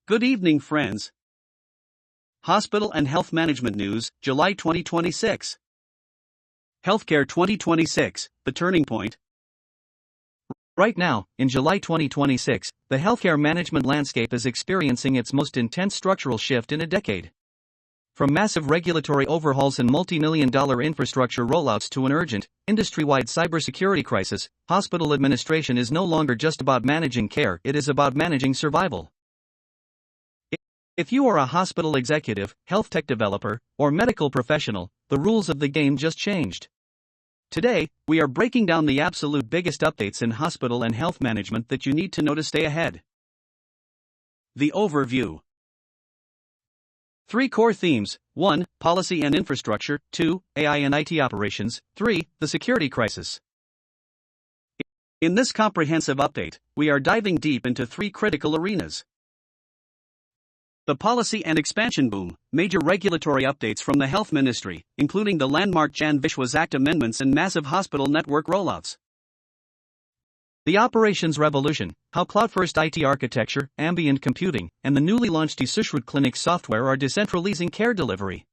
Good evening, friends. Hospital and Health Management News, July 2026. Healthcare 2026, the turning point. Right now, in July 2026, the healthcare management landscape is experiencing its most intense structural shift in a decade. From massive regulatory overhauls and multi-million-dollar infrastructure rollouts to an urgent, industry-wide cybersecurity crisis, hospital administration is no longer just about managing care, it is about managing survival. If you are a hospital executive, health tech developer, or medical professional, the rules of the game just changed. Today, we are breaking down the absolute biggest updates in hospital and health management that you need to know to stay ahead. The overview. 3 core themes: 1. Policy and infrastructure, 2. AI and IT operations, 3. The security crisis. In this comprehensive update, we are diving deep into 3 critical arenas. The policy and expansion boom, major regulatory updates from the Health Ministry, including the landmark Jan Vishwas Act amendments and massive hospital network rollouts. The operations revolution, how cloud-first IT architecture, ambient computing, and the newly launched eSushruut Clinic software are decentralizing care delivery.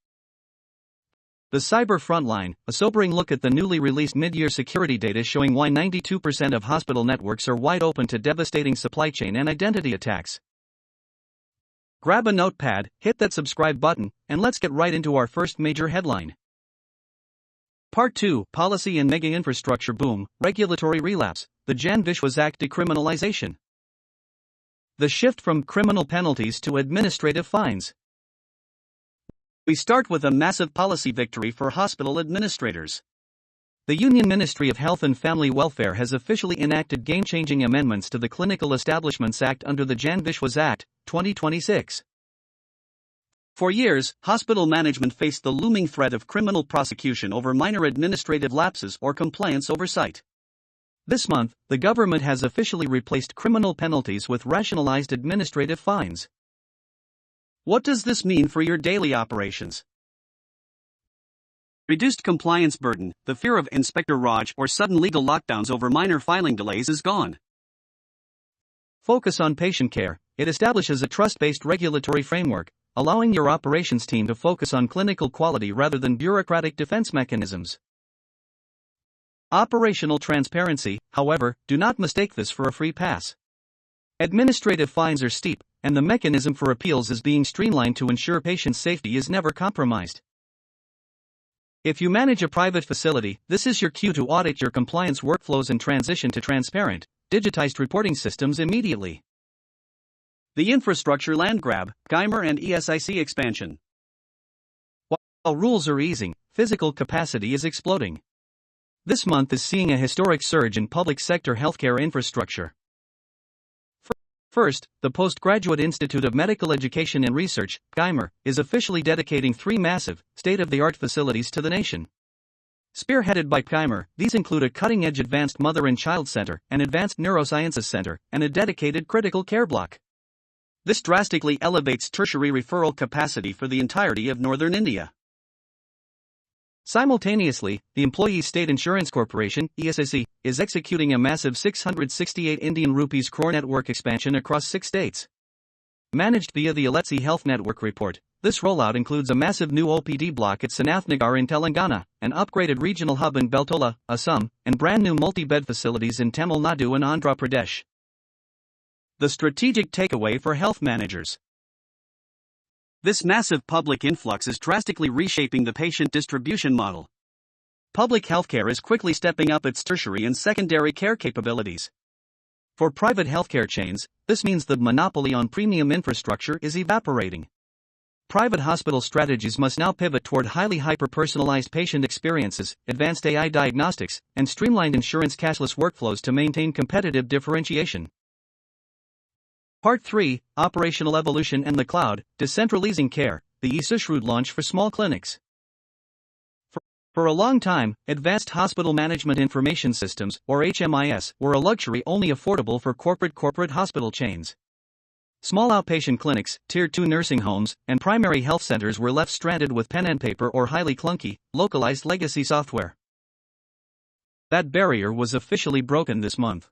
The cyber frontline, a sobering look at the newly released mid-year security data showing why 92% of hospital networks are wide open to devastating supply chain and identity attacks. Grab a notepad, hit that subscribe button, and let's get right into our first major headline. Part 2, Policy and Mega Infrastructure Boom, Regulatory Relapse, the Jan Vishwas Act decriminalization. The shift from criminal penalties to administrative fines. We start with a massive policy victory for hospital administrators. The Union Ministry of Health and Family Welfare has officially enacted game-changing amendments to the Clinical Establishments Act under the Jan Vishwas Act, 2026. For years, hospital management faced the looming threat of criminal prosecution over minor administrative lapses or compliance oversight. This month, the government has officially replaced criminal penalties with rationalized administrative fines. What does this mean for your daily operations? Reduced compliance burden, the fear of Inspector Raj or sudden legal lockdowns over minor filing delays is gone. Focus on patient care. It establishes a trust-based regulatory framework, allowing your operations team to focus on clinical quality rather than bureaucratic defense mechanisms. Operational transparency, however, do not mistake this for a free pass. Administrative fines are steep, and the mechanism for appeals is being streamlined to ensure patient safety is never compromised. If you manage a private facility, this is your cue to audit your compliance workflows and transition to transparent, digitized reporting systems immediately. The infrastructure land grab, GYMR and ESIC expansion. While rules are easing, physical capacity is exploding. This month is seeing a historic surge in public sector healthcare infrastructure. First, the Postgraduate Institute of Medical Education and Research, GYMR, is officially dedicating 3 massive, state-of-the-art facilities to the nation. Spearheaded by GYMR, these include a cutting-edge Advanced Mother and Child Center, an Advanced Neurosciences Center, and a dedicated critical care block. This drastically elevates tertiary referral capacity for the entirety of northern India. Simultaneously, the Employees State Insurance Corporation, ESIC, is executing a massive 668 Indian rupees crore network expansion across 6 states. Managed via the Aletsi Health Network report, this rollout includes a massive new OPD block at Sanathnagar in Telangana, an upgraded regional hub in Beltola, Assam, and brand new multi-bed facilities in Tamil Nadu and Andhra Pradesh. The strategic takeaway for health managers. This massive public influx is drastically reshaping the patient distribution model. Public healthcare is quickly stepping up its tertiary and secondary care capabilities. For private healthcare chains, this means the monopoly on premium infrastructure is evaporating. Private hospital strategies must now pivot toward highly hyper-personalized patient experiences, advanced AI diagnostics, and streamlined insurance cashless workflows to maintain competitive differentiation. Part 3, Operational Evolution and the Cloud, Decentralizing Care, the eSushruut launch for small clinics. For a long time, advanced hospital management information systems, or HMIS, were a luxury only affordable for corporate hospital chains. Small outpatient clinics, Tier 2 nursing homes, and primary health centers were left stranded with pen and paper or highly clunky, localized legacy software. That barrier was officially broken this month.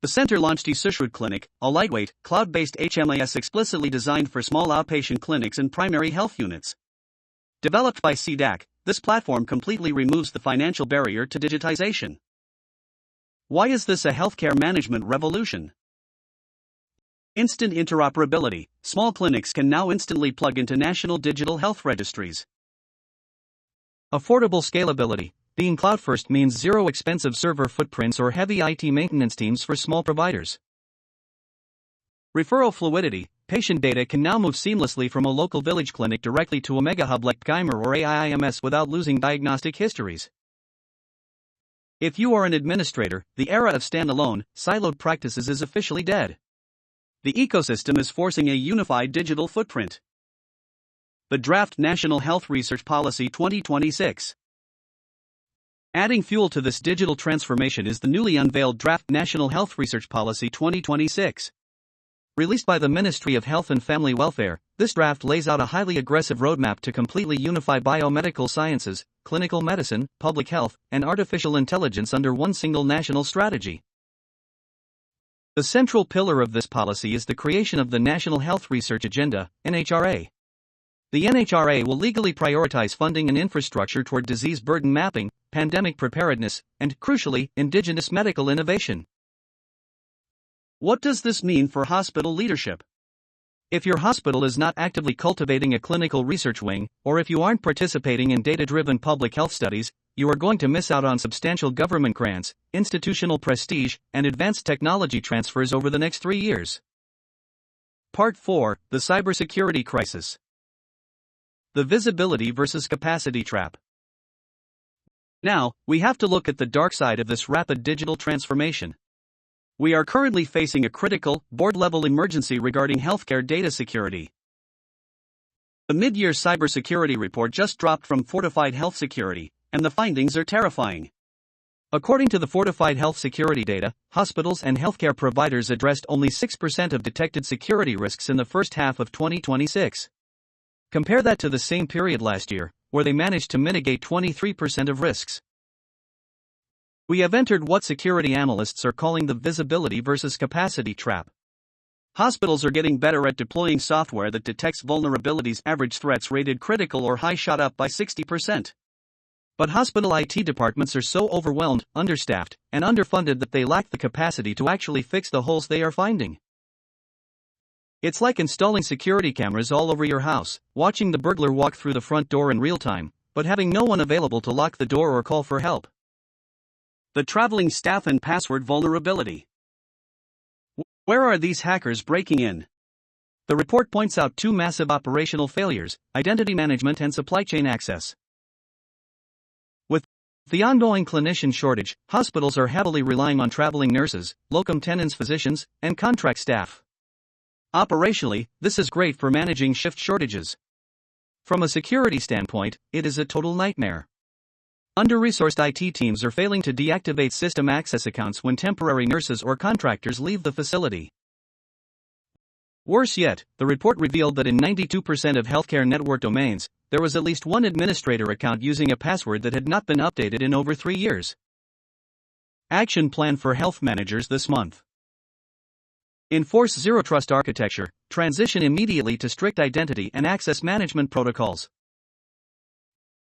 The center launched eSushrut Clinic, a lightweight, cloud-based HMIS explicitly designed for small outpatient clinics and primary health units. Developed by CDAC, this platform completely removes the financial barrier to digitization. Why is this a healthcare management revolution? Instant interoperability. Small clinics can now instantly plug into national digital health registries. Affordable scalability. Being cloud-first means zero expensive server footprints or heavy IT maintenance teams for small providers. Referral fluidity. Patient data can now move seamlessly from a local village clinic directly to a mega hub like Geimer or AIIMS without losing diagnostic histories. If you are an administrator, the era of standalone, siloed practices is officially dead. The ecosystem is forcing a unified digital footprint. The Draft National Health Research Policy 2026. Adding fuel to this digital transformation is the newly unveiled Draft National Health Research Policy 2026. Released by the Ministry of Health and Family Welfare, this draft lays out a highly aggressive roadmap to completely unify biomedical sciences, clinical medicine, public health, and artificial intelligence under one single national strategy. The central pillar of this policy is the creation of the National Health Research Agenda, NHRA. The NHRA will legally prioritize funding and infrastructure toward disease burden mapping, pandemic preparedness, and, crucially, indigenous medical innovation. What does this mean for hospital leadership? If your hospital is not actively cultivating a clinical research wing, or if you aren't participating in data-driven public health studies, you are going to miss out on substantial government grants, institutional prestige, and advanced technology transfers over the next 3 years. Part 4: The Cybersecurity Crisis. The Visibility versus Capacity Trap. Now, we have to look at the dark side of this rapid digital transformation. We are currently facing a critical, board-level emergency regarding healthcare data security. The mid-year cybersecurity report just dropped from Fortified Health Security, and the findings are terrifying. According to the Fortified Health Security data, hospitals and healthcare providers addressed only 6% of detected security risks in the first half of 2026. Compare that to the same period last year, where they managed to mitigate 23% of risks. We have entered what security analysts are calling the visibility versus capacity trap. Hospitals are getting better at deploying software that detects vulnerabilities. Average threats rated critical or high shot up by 60%. But hospital IT departments are so overwhelmed, understaffed, and underfunded that they lack the capacity to actually fix the holes they are finding. It's like installing security cameras all over your house, watching the burglar walk through the front door in real time, but having no one available to lock the door or call for help. The traveling staff and password vulnerability. Where are these hackers breaking in? The report points out two massive operational failures: identity management and supply chain access. With the ongoing clinician shortage, hospitals are heavily relying on traveling nurses, locum tenens physicians, and contract staff. Operationally, this is great for managing shift shortages. From a security standpoint, it is a total nightmare. Under-resourced IT teams are failing to deactivate system access accounts when temporary nurses or contractors leave the facility. Worse yet, the report revealed that in 92% of healthcare network domains, there was at least one administrator account using a password that had not been updated in over 3 years. Action plan for health managers this month. Enforce Zero Trust architecture, transition immediately to strict identity and access management protocols.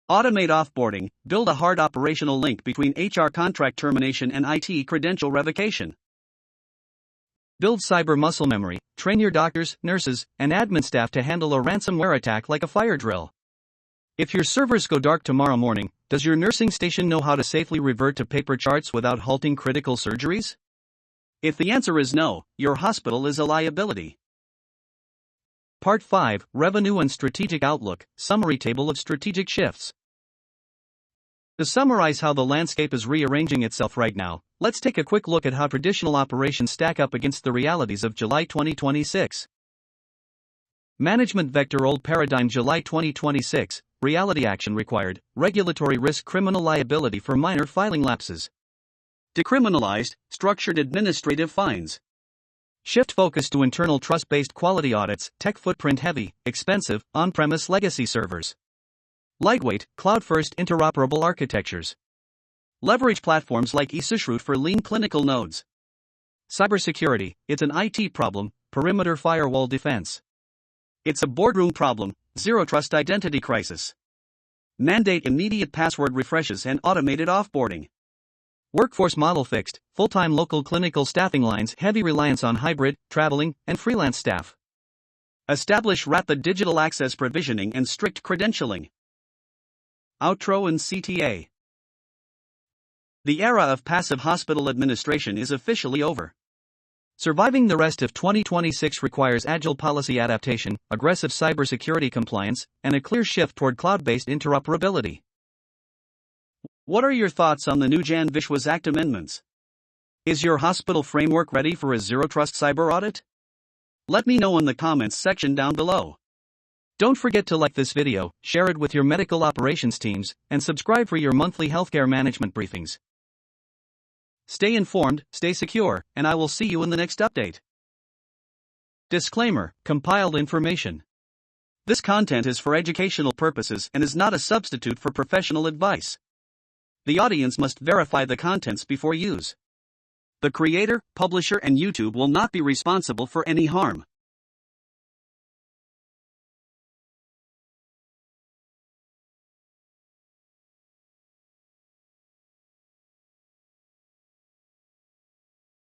Automate offboarding, build a hard operational link between HR contract termination and IT credential revocation. Build cyber muscle memory, train your doctors, nurses, and admin staff to handle a ransomware attack like a fire drill. If your servers go dark tomorrow morning, does your nursing station know how to safely revert to paper charts without halting critical surgeries? If the answer is no, your hospital is a liability. Part 5: Revenue and Strategic Outlook, Summary Table of Strategic Shifts. To summarize how the landscape is rearranging itself right now, let's take a quick look at how traditional operations stack up against the realities of July 2026. Management Vector Old Paradigm July 2026, Reality Action Required, Regulatory Risk Criminal Liability for Minor Filing Lapses. Decriminalized, Structured Administrative Fines. Shift focus to internal trust-based quality audits, tech footprint heavy, expensive, on-premise legacy servers. Lightweight, cloud-first interoperable architectures. Leverage platforms like eSushrut for lean clinical nodes. Cybersecurity, it's an IT problem, perimeter firewall defense. It's a boardroom problem, zero trust identity crisis. Mandate immediate password refreshes and automated offboarding. Workforce model fixed, full-time local clinical staffing lines, heavy reliance on hybrid, traveling, and freelance staff. Establish rapid digital access provisioning and strict credentialing. Outro and CTA. The era of passive hospital administration is officially over. Surviving the rest of 2026 requires agile policy adaptation, aggressive cybersecurity compliance, and a clear shift toward cloud-based interoperability. What are your thoughts on the new Jan Vishwas Act amendments? Is your hospital framework ready for a zero-trust cyber audit? Let me know in the comments section down below. Don't forget to like this video, share it with your medical operations teams, and subscribe for your monthly healthcare management briefings. Stay informed, stay secure, and I will see you in the next update. Disclaimer: compiled information. This content is for educational purposes and is not a substitute for professional advice. The audience must verify the contents before use. The creator, publisher, and YouTube will not be responsible for any harm.